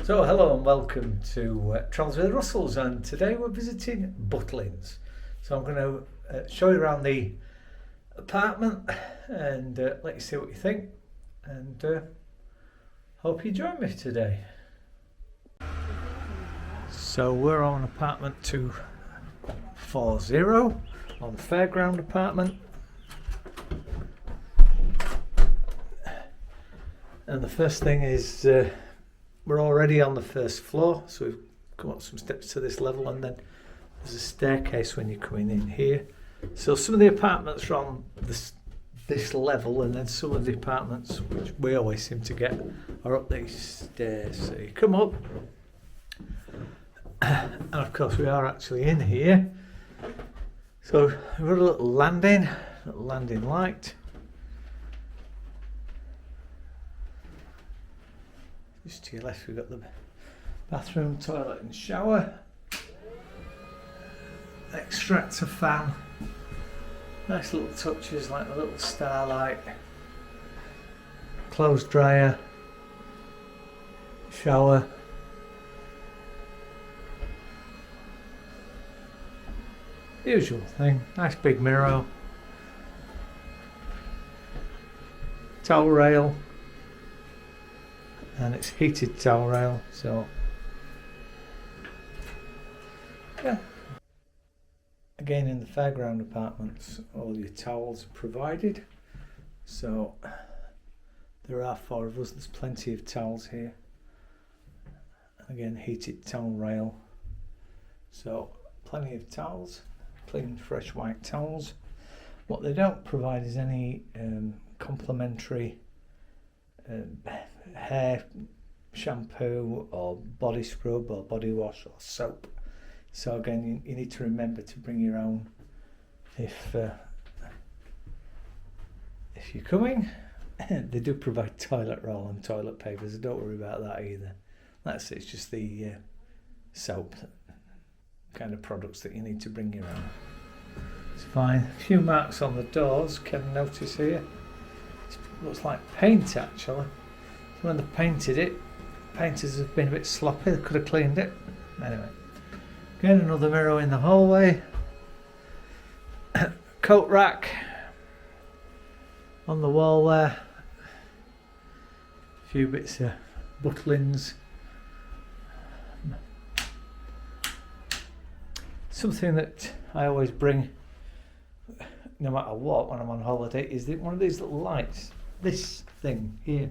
So hello and welcome to Travels with the Russells, and today we're visiting Butlins. So I'm going to show you around the apartment and let you see what you think, and hope you join me today. So we're on apartment 240 on the Fairground apartment, and the first thing is we're already on the first floor, so we've come up some steps to this level, and then there's a staircase when you're coming in here. So some of the apartments are on this level, and then some of the apartments, which we always seem to get, are up these stairs. So you come up, and of course we are actually in here. So we've got a little landing light. Just to your left we've got the bathroom, toilet and shower. Extractor fan. Nice little touches like the little starlight. Clothes dryer. Shower. Usual thing. Nice big mirror. Towel rail. And it's heated towel rail, so yeah. Again, in the Fairground apartments, all your towels are provided. So there are 4 of us, there's plenty of towels here. Again, heated towel rail. So plenty of towels, clean fresh white towels. What they don't provide is any complimentary hair shampoo or body scrub or body wash or soap. So again, you need to remember to bring your own if you're coming. They do provide toilet roll and toilet paper, so don't worry about that either. It's just the soap kind of products that you need to bring your own. It's fine. A few marks on the doors, can notice here. Looks like paint actually. So when they painted it, painters have been a bit sloppy, they could have cleaned it. Anyway, again another mirror in the hallway. Coat rack on the wall there. A few bits of Butlins. Something that I always bring no matter what when I'm on holiday is one of these little lights. This thing here.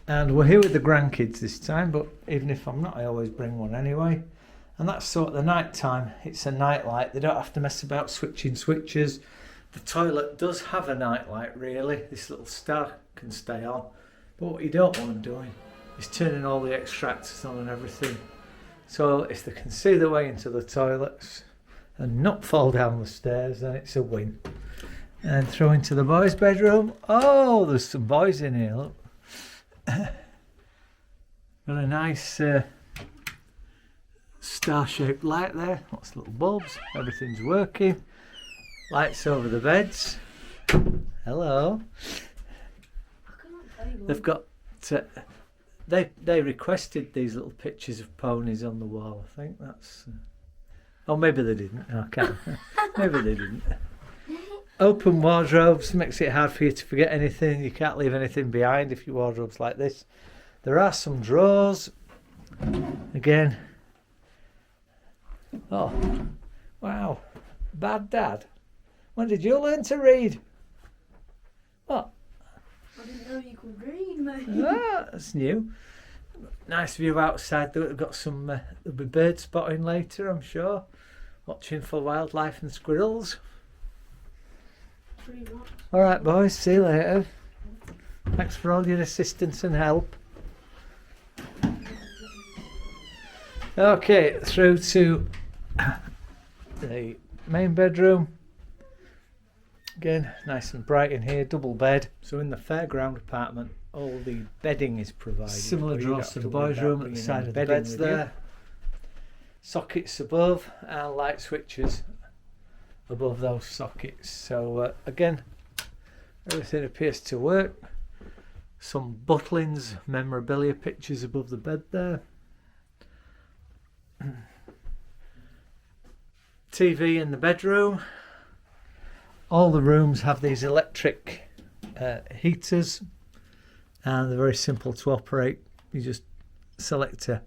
And we're here with the grandkids this time, but even if I'm not, I always bring one anyway. And that's so at the night time, it's a night light. They don't have to mess about switching switches. The toilet does have a night light really. This little star can stay on. But what you don't want them doing is turning all the extractors on and everything. So if they can see the way into the toilets and not fall down the stairs, then it's a win. And throw into the boys' bedroom. Oh, there's some boys in here, look. Got a nice star-shaped light there. Lots of little bulbs. Everything's working. Lights over the beds. Hello. They've got... They requested these little pictures of ponies on the wall. I think that's... Oh, maybe they didn't. Okay. Maybe they didn't. Open wardrobes makes it hard for you to forget anything. You can't leave anything behind if your wardrobe's like this. There are some drawers. Again. Oh, wow. Bad dad. When did you learn to read? What? I didn't know you could read, mate. Ah, that's new. Nice view outside. They've got some, there'll be bird spotting later, I'm sure. Watching for wildlife and squirrels. All right, boys, see you later. Thanks for all your assistance and help. Okay, through to the main bedroom. Again, nice and bright in here, double bed. So in the Fairground apartment, all the bedding is provided. Similar drawers to the boys' room at the side of the beds there. Sockets above and light switches above those sockets. So again, everything appears to work. Some Butlins memorabilia pictures above the bed there. TV in the bedroom. All the rooms have these electric heaters, and they're very simple to operate. You just select a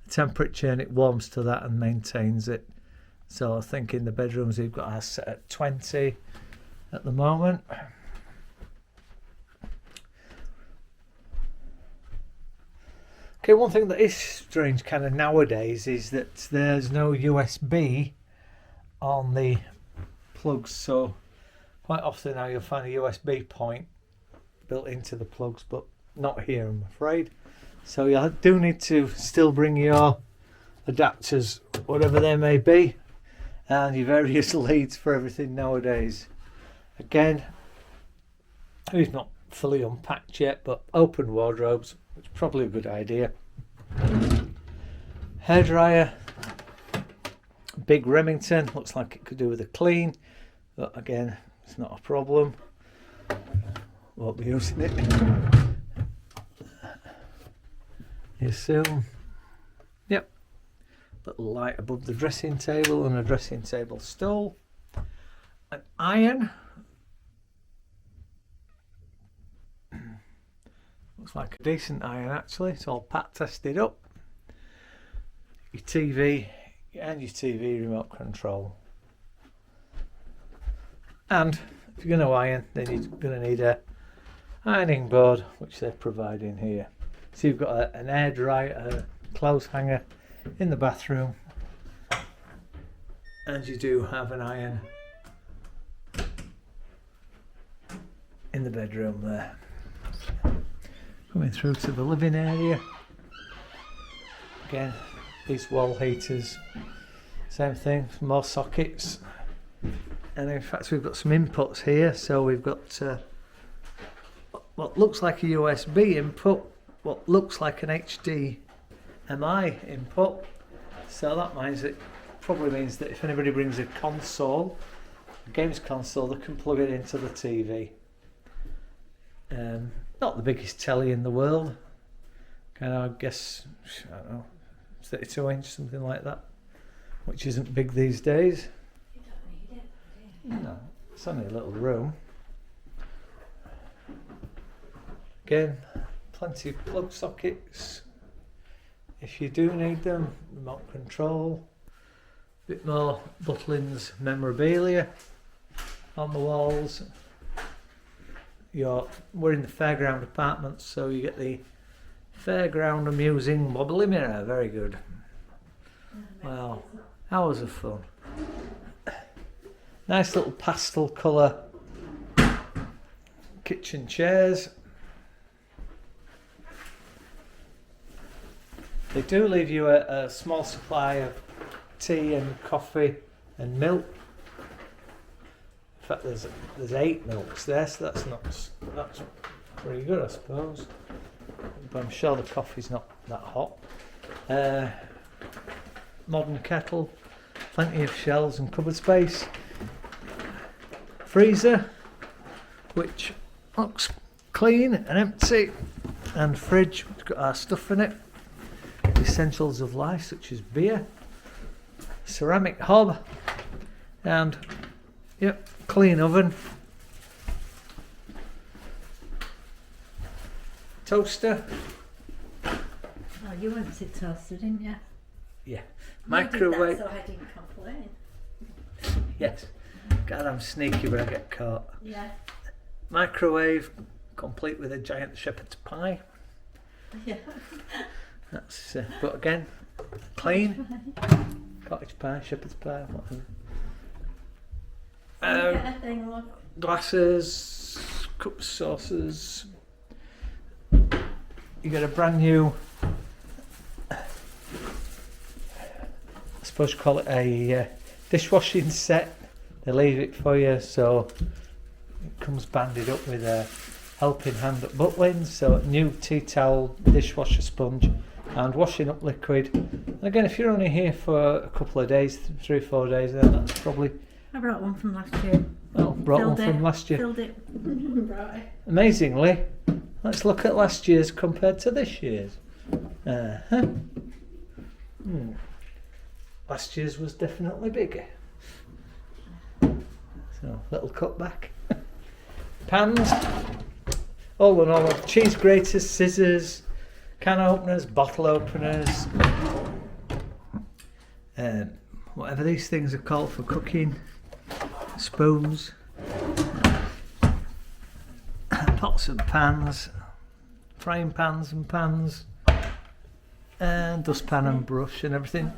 temperature and it warms to that and maintains it. So I think in the bedrooms we've got ours set at 20 at the moment. Okay, one thing that is strange kind of nowadays is that there's no USB on the plugs, so quite often now you'll find a USB point built into the plugs, but not here, I'm afraid. So you do need to still bring your adapters, whatever they may be, and your various leads for everything nowadays. Again, we've not fully unpacked yet, but open wardrobes, which is probably a good idea. Hairdryer, big Remington, looks like it could do with a clean, but again, it's not a problem. Won't be using it. You assume. Yep. Little light above the dressing table and a dressing table stool. An iron. Looks like a decent iron actually. It's all pat tested up. Your TV and your TV remote control. And if you're going to iron, then you're going to need a ironing board, which they're providing here. So you've got an air dryer, a clothes hanger in the bathroom, and you do have an iron in the bedroom there. Coming through to the living area. Again, these wall heaters, same thing, more sockets. And in fact we've got some inputs here, so we've got what looks like a USB input, what looks like an HDMI input, so that probably means that if anybody brings a console, a games console, they can plug it into the TV. Not the biggest telly in the world, kind of, I guess, I don't know, 32 inch, something like that, which isn't big these days. You don't need it, do you? No, it's only a little room. Again, plenty of plug sockets if you do need them. Remote control, a bit more Butlins memorabilia on the walls. We're in the fairground apartments, so you get the fairground amusing wobbly mirror. Very good. Wow, hours of fun. Nice little pastel colour kitchen chairs. They do leave you a small supply of tea and coffee and milk. In fact, there's 8 milks there, so that's pretty good, I suppose. But I'm sure the coffee's not that hot. Modern kettle, plenty of shelves and cupboard space. Freezer, which looks clean and empty, and fridge, it's got our stuff in it. Essentials of life such as beer, ceramic hob, and clean oven, toaster. Oh, you wanted toaster, didn't you? Yeah. Microwave. Microwave. So I didn't complain. Yes. God, I'm sneaky when I get caught. Yeah. Microwave, complete with a giant shepherd's pie. Yeah. That's but again, clean. Cottage pie, shepherd's pie, whatever. Anything, look. Glasses, cups, saucers. You get a brand new, I suppose you call it a dishwashing set. They leave it for you, so it comes banded up with a helping hand at Butlins. So new tea towel, dishwasher sponge, and washing up liquid. And again, if you're only here for a couple of days, 3 or 4 days, then that's probably. I brought one from last year. Oh, brought one from last year. Filled it. Brought it. Amazingly, Let's look at last year's compared to this year's. Last year's was definitely bigger. So, little cutback. Pans. All in all, cheese graters, scissors, can openers, bottle openers, whatever these things are called for cooking, spoons, pots and pans, frying pans and pans, and dustpan and brush and everything.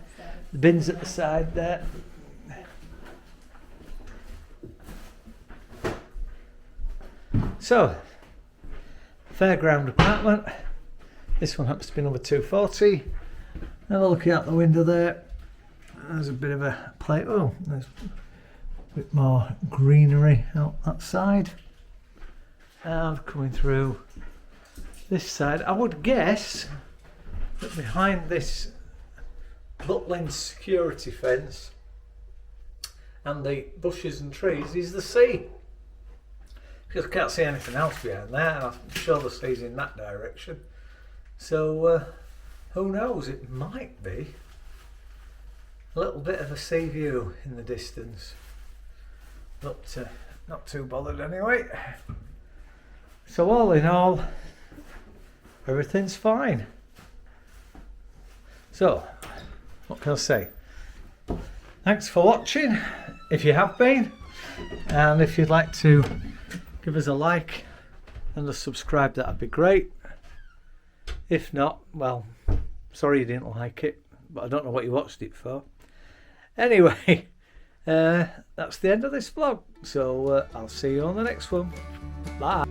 The bins at the side there. So, fairground apartment. This one happens to be number 240. Have a look out the window there. There's a bit of a plate. Oh, there's a bit more greenery out that side. And coming through this side, I would guess that behind this Butlins security fence and the bushes and trees is the sea. Because I can't see anything else behind there, and I'm sure the sea's in that direction. So, who knows, it might be a little bit of a sea view in the distance. But not too bothered anyway. So all in all, everything's fine. So, what can I say? Thanks for watching, if you have been. And if you'd like to give us a like and a subscribe, that'd be great. If not, well, sorry you didn't like it, but I don't know what you watched it for. Anyway, that's the end of this vlog, so I'll see you on the next one. Bye.